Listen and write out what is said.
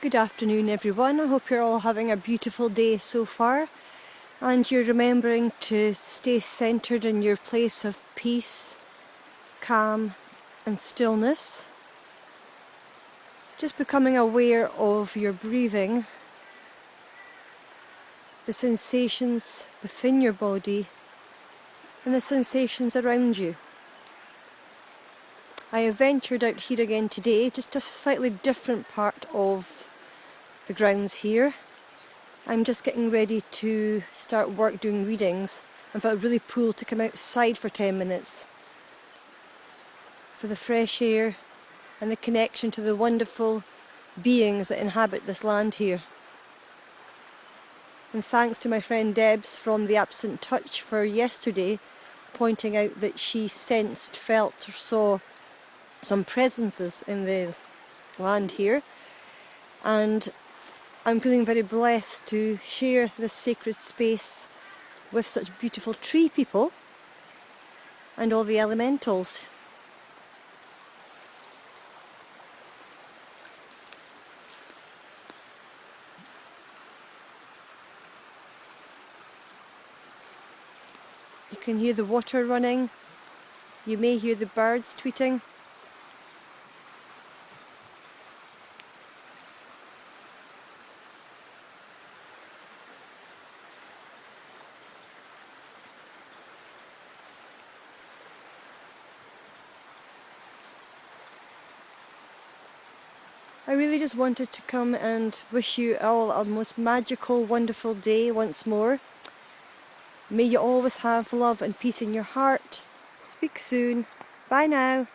Good afternoon everyone, I hope you're all having a beautiful day so far and you're remembering to stay centred in your place of peace, calm and stillness. Just becoming aware of your breathing, the sensations within your body and the sensations around you. I have ventured out here again today, just a slightly different part of the grounds here. I'm just getting ready to start work doing readings and felt really pulled to come outside for 10 minutes for the fresh air and the connection to the wonderful beings that inhabit this land here. And thanks to my friend Debs from The Absent Touch for yesterday pointing out that she sensed, felt or saw some presences in the land here, and I'm feeling very blessed to share this sacred space with such beautiful tree people and all the elementals. You can hear the water running, you may hear the birds tweeting. I really just wanted to come and wish you all a most magical, wonderful day once more. May you always have love and peace in your heart. Speak soon. Bye now.